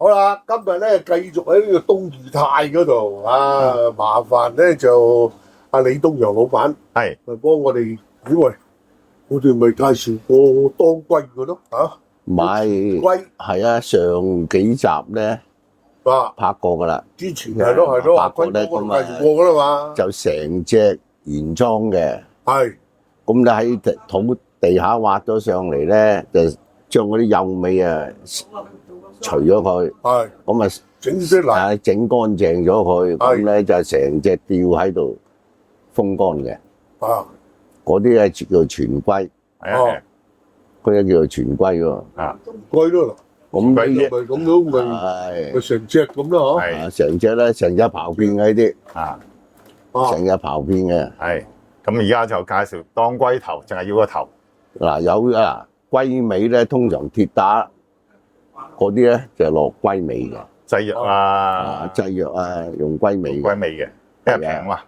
好啦，今日咧繼續喺呢個東裕泰嗰度啊，麻煩咧就阿李東陽老闆係咪幫我哋，因為我哋咪介紹過當歸嘅咯嚇，買龜係啊，上幾集咧啊，拍過噶啦，之前係咯係咯，阿拍過咧龜哥都介紹過噶啦嘛，就成隻原裝嘅，係咁你喺土地下挖咗上嚟咧，就將嗰啲幼尾啊除咗佢，係咁啊整啲泥整乾淨咗佢，咁係咧就成隻吊喺度風乾嘅，啊，嗰啲咧叫做全龜，哦係啊嗰啲叫做全龜喎。啊龜咯，咁咪呢咁樣咪係成隻咁咯係啊，成隻咧成隻刨片嘅呢啲，啊嗬，啊成隻刨片嘅。係。咁而家就介紹當龜頭，淨係要個頭。嗱有啊龜尾咧，通常鐵打嗰啲咧就落龜尾嘅，製藥啊，製藥啊用龜尾嘅，龜尾嘅，因為平嘛。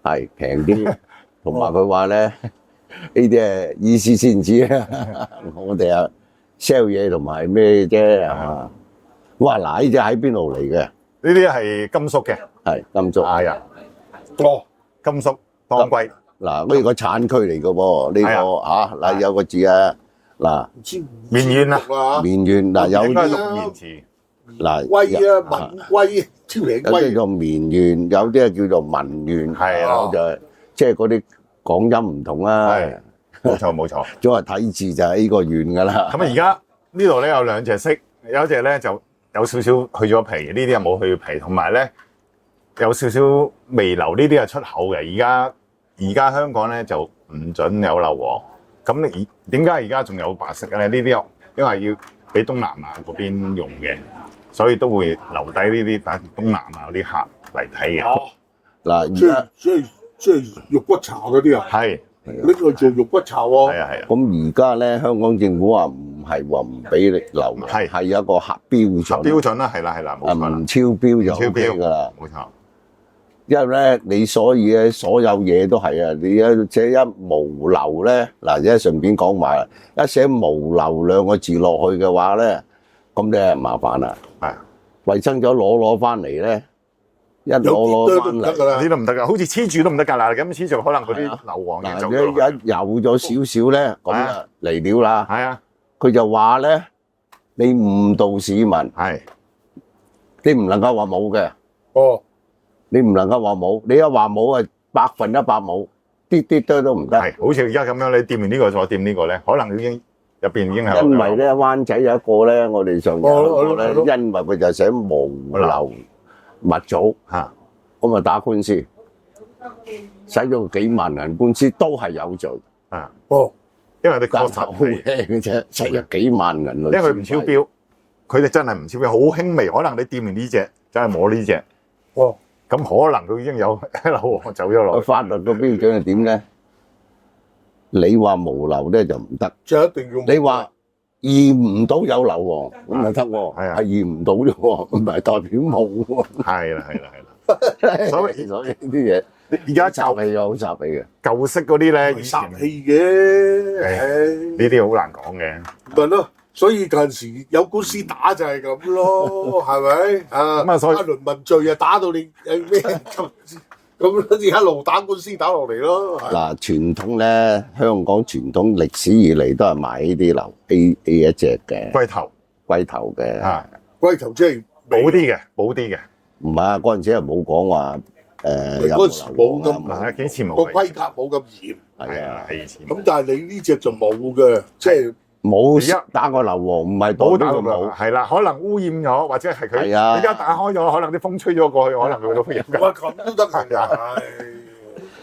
係平啲。同埋佢話咧呢啲係意思先知啊，我哋啊 sell 嘢同埋咩啫係嘛？哇嗱呢只喺邊度嚟嘅？呢啲係甘肅嘅，係甘肅。係啊，哦，甘肅當龜。嗱呢個產區嚟嘅喎，呢個嗱有個字啊嗱唔知綿縣啊啊，綿縣嗱有應該係啲讀綿詞。嗱龜啊，文龜、超齡有啲龜，叫綿縣，有啲係叫做文縣，係啊就係即係嗰啲講音唔同啦。係冇錯冇錯。總係睇字就係呢個縣㗎啦。咁啊，而家呢度咧有兩隻色，有一隻咧就有少少去咗皮，呢啲又冇去皮，同埋咧有少少微流，呢啲係出口嘅。而家香港咧就唔準有硫磺。咁你點解而家仲有白色嘅咧？呢啲因為要俾東南亞嗰邊用嘅，所以都會留低呢啲等東南亞嗰啲客嚟睇嘅。嗱，而即係家即係肉骨茶嗰啲啊，係呢個做肉骨茶喎，係啊係啊，咁而家咧，香港政府話唔係話唔俾你留，係有一個核標準，標準啦，係啦係啦，冇錯啦唔，超標就超 OK 標㗎啦。冇錯。因為咧，你所以咧，所有嘢都係啊，你一寫一無漏咧，嗱，而家順便講埋啦，一寫無漏兩個字落去嘅話咧，咁咧麻煩啦。係衞生咗攞翻嚟咧，一有攞翻嚟啲都唔得。㗎啦呢，都唔得㗎，好似黐住都唔得㗎啦。咁黐住可能嗰啲硫磺嘢嗱，走咗落去。一有咗少少咧，咁啊嚟料啦。係啊，佢就話咧，你誤導市民，係你唔能夠話冇嘅，哦，你唔能夠話冇，你一話冇啊，100%冇，啲都唔得。係，好似而家咁樣，你掂完呢個再掂呢個咧，可能已經入邊已經係因為咧灣仔有一個咧，我哋上有一個咧，係咯因為佢就寫無流物組，嚇咁啊打官司，使咗幾萬人官司都係有罪，啊，哦，因為你確但係好實係，輕嘅啫，使咗幾萬人律師費。因為佢唔超標，佢哋真係唔超標，好輕微，可能你掂完呢只，真係摸呢只，哦，咁可能佢已經有硫磺走咗落去。個法律個標準係點咧？你話無流咧就唔得。就一定要你話驗唔到有硫磺咁咪得喎，係啊係驗唔到啫喎，唔係代表冇喎。係啦係啦係啦，所以呢啲嘢，而家雜氣有雜氣嘅。舊式嗰啲咧，以前殺氣嘅，唉，呢啲好難講嘅。咪咯，所以近時有官司打就係咁咯，係咪啊？咁啊所以一輪問罪啊，打到你咩咁一路打官司打落嚟咯。嗱，傳統咧，香港傳統歷史以嚟都係買呢啲流 A 一隻嘅龜頭龜頭嘅，啊，龜頭即係補啲嘅，補啲嘅。唔係啊，嗰陣時係冇講話有嗰時冇咁硫磺啊嗱，幾錢個冇規格冇咁嚴，係係啊啊，，係以前咁但係你呢只就冇嘅，即係冇打過硫磺，唔係代冇打表佢冇。過係啦，可能污染咗，或者係佢係啊而家打開咗，可能啲風吹咗過去，可能佢都會入㗎。哇咁都得係啊！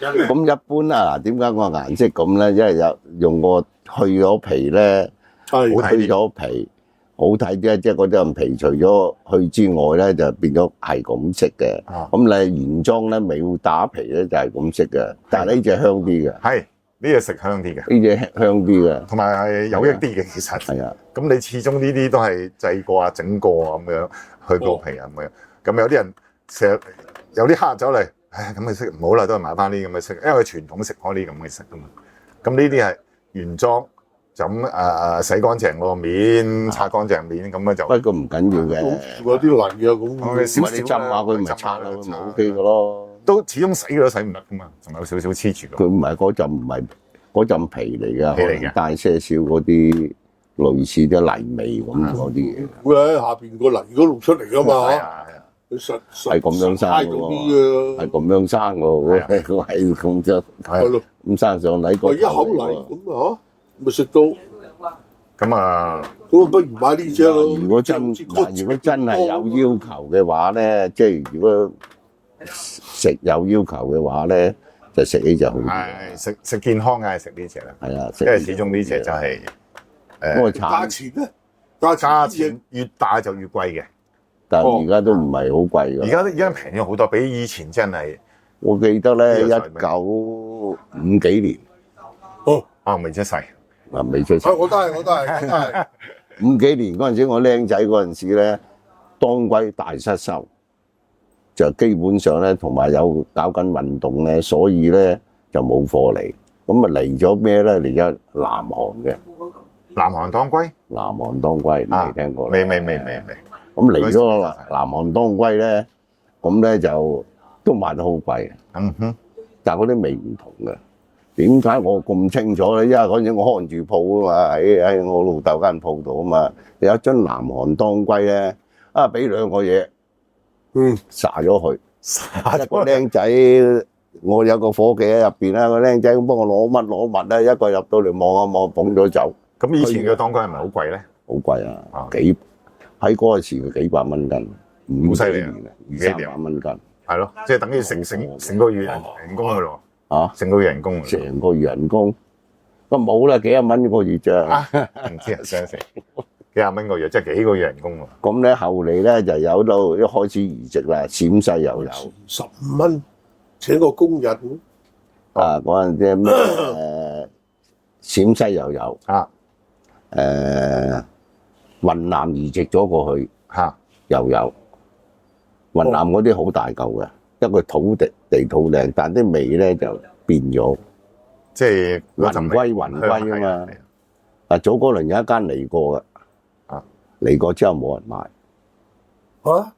咁一般啊，嗱，點解個顏色咁咧？因為有用過去咗皮咧。係好睇啲去咗皮，好睇啲，即係嗰啲皮除咗去之外咧，就變咗係咁色嘅。啊咁你原裝咧未打皮咧就係咁色嘅，但係呢只香啲嘅，係呢隻食香啲嘅，呢只香啲嘅，同埋係有益啲嘅。其實係啊，咁你始終呢啲都係製過啊、整過啊咁樣，去過皮啊咁樣。咁有啲人成日有啲客走嚟，唉咁嘅色唔好啦，都係買翻啲咁嘅色，因為佢傳統食開啲咁嘅色噶嘛。咁呢啲係原裝就咁洗乾淨個面，擦乾淨面咁樣就。不過唔緊要嘅，有啲泥啊咁。我哋少你浸下佢咪擦啦，佢咪 OK 嘅咯。都始終洗佢都洗唔得噶嘛，仲有少少黐住㗎。佢唔係嗰陣皮嚟㗎，皮嚟嘅可能帶些少嗰啲類似啲泥味咁嗰啲嘢。會喺下邊個泥嗰度出嚟㗎嘛。係啊，佢實係咁樣生嗰嘅喎，啲係咁樣生喎，係咁啫，係咯，咁生上嚟個一口泥咁啊，咪食到。咁啊，咁不如買呢只咯。如果真係有要求嘅話咧，即係如果食有要求嘅話咧，就食呢只好啲。係食健康梗係食呢只啦，係啊，因為始終呢只就係嗰個價產，錢咧，價錢越大就越貴嘅。但係而家都唔係好貴㗎。而家平咗好多，比以前真係。我記得咧，呢個1950幾年哦，啊未出世，啊未出世。我都係。 50幾年嗰陣時，我僆仔嗰陣時咧，當歸大失收，就基本上咧，同埋有搞緊運動咧，所以咧就冇貨嚟。咁啊嚟咗咩咧？嚟咗南韓嘅南韓當歸南韓當歸，你未聽過啦？未。咁嚟咗南韓當歸咧，咁咧就都賣得好貴，嗯哼，但係嗰啲味唔同嘅。點解我咁清楚咧？因為嗰陣時我看住鋪啊嘛，喺我老豆間鋪度啊嘛，有一樽南韓當歸咧，啊俾兩個嘢，撒咗佢，一個僆仔，我有個夥計喺入邊啦，個僆仔咁幫我攞乜咧，一個入到嚟望一望，捧咗走，咁以前嘅當歸係咪好貴咧？好貴啊，喺嗰個時嘅幾百蚊斤，好犀利啊200-300蚊斤，係咯，即係等於成個月人工㗎咯，啊，成個月人工㗎咯。成個月人工，咁冇啦，幾廿蚊一個月咋。唔知啊，想食幾廿蚊個月，即係幾個月人工喎。咁咧後嚟咧就有到一開始移植啦，陝西又有15蚊請個工人。啊，嗰陣啲咩陝西又有啊，雲南移植咗過去嚇又有，雲南嗰啲好大嚿嘅，一個地土靚，但啲味咧就變咗。即係雲歸啊嘛。啊，早嗰輪有一間嚟過嘅，啊嚟過之後冇人買。嚇？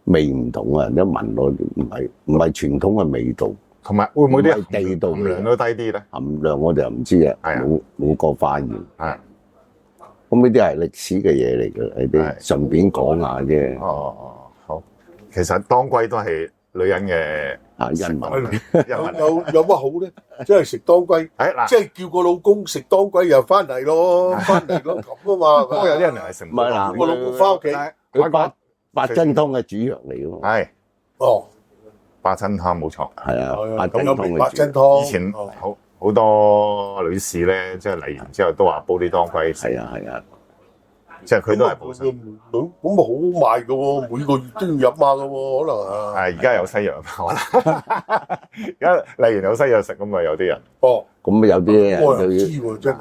味唔同啊！一聞落唔係傳統嘅味道，同埋會唔會啲唔係地道含量都低啲咧？含量我哋又唔知啊，係啊冇個化驗。係咁呢啲係歷史嘅嘢嚟嘅，呢啲係順便講下啫。哦，好。其實當歸都係女人嘅啊，恩物有乜好咧？即係食當歸，嗱，即係叫個老公食當歸又翻嚟咯，翻嚟咯咁啊嘛。不過有啲人係食唔唔係嗱叫個老公翻屋企。佢八珍湯嘅主藥嚟㗎嘛。係哦，八珍湯冇錯。係啊，八咁有明白珍湯嘅主藥。珍湯。以前好多女士咧，即係嚟完之後都話煲啲當歸食，係啊，即係佢都係補身。咁咪好賣㗎喎，每個月都要飲下㗎喎，可能啊。而家有西藥可能而家嚟完有西藥食咁啊，有啲人。哦，咁有啲人我又唔知喎，真係。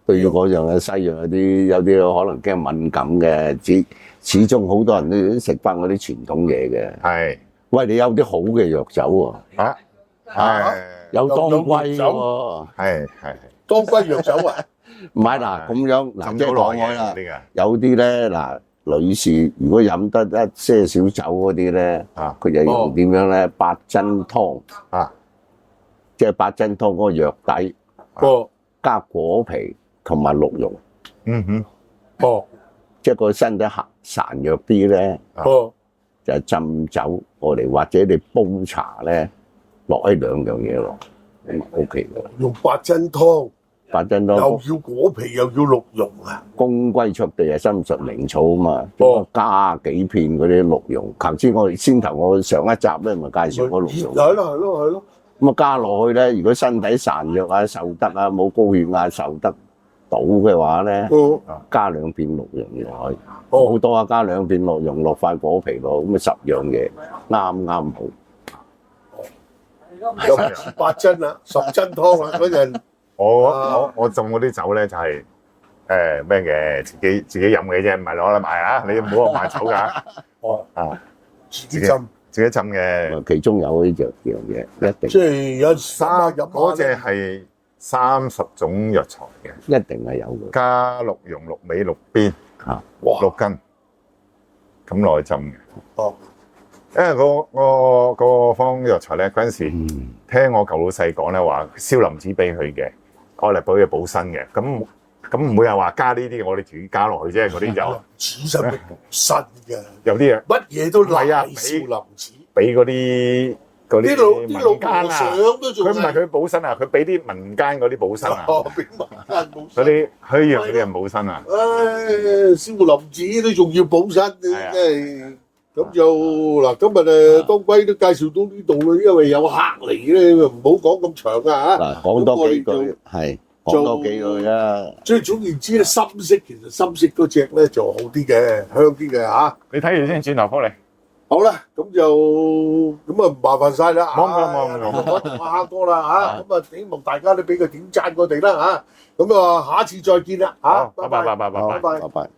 對嗰樣嘅西藥有啲可能驚敏感嘅，始終好多人都食翻嗰啲傳統嘢嘅。係喂，你有啲好嘅藥酒喎，有當歸喎，係當歸藥酒啊？唔係嗱咁樣嗱，即係講開啦，啲嘅有啲咧嗱，女士如果飲得一些少酒嗰啲咧，佢就用點樣咧？八珍湯啊，即係八珍湯嗰個藥底，加果皮同埋鹿茸，即係個身體孱弱啲咧，就浸酒過嚟，或者你煲茶咧，落喺兩樣嘢落，咁 OK 嘅。用八珍湯，八珍湯又要果皮又要鹿茸啊！公歸出地係深術靈草啊嘛，加幾片嗰啲鹿茸。頭先我上一集咧咪介紹嗰鹿茸。係咯。咁啊加落去咧，如果身體孱弱啊、受得啊、冇高血壓受得到嘅話咧，加2片鹿茸落去。好多啊，加2片鹿茸落塊果皮落，咁啊10樣嘢啱好。有八珍啊，10珍湯啊嗰陣。我種嗰啲酒咧就係咩嘅，自己飲嘅啫，唔係攞嚟賣啊！你唔好話賣酒㗎。自己浸嘅。其中有呢樣嘢，一定。即係有沙飲嗰隻係30種藥材嘅，一定係有嘅。加鹿茸、鹿尾、鹿鞭嚇，哇！ 6斤，咁落去浸嘅。哦，因為個方藥材咧，嗰陣時聽我舊老細講咧話，燒林子俾佢嘅，愛嚟幫佢補身嘅。咁唔會係話加呢啲，我哋自己加落去啫。嗰啲就子身係補身嘅，有啲嘢乜嘢都係啊賴少林寺。俾嗰啲啲老民間和尚啊，都仲佢唔係佢補身啊，佢俾啲民間嗰啲補身啊，哦，俾民間補嗰身。啲虛陽嗰啲人補身啊。唉，少林寺都仲要補身，真係啊係咁就嗱，今日當歸都介紹到呢度啦，因為有客嚟咧，唔好講咁長啊嚇。嗱，講多幾咁我哋句係講多幾句啊。最總言之咧，深色其實深色嗰只咧就好啲嘅，香啲嘅嚇。你睇住先，轉頭覆你。好啦，咁就咁啊，麻煩晒啦。冇我同阿蝦哥啦嚇，咁啊希望大家都俾個點讚我哋啦嚇，咁啊下一次再見啦嚇，好拜拜拜拜拜拜拜拜。拜拜。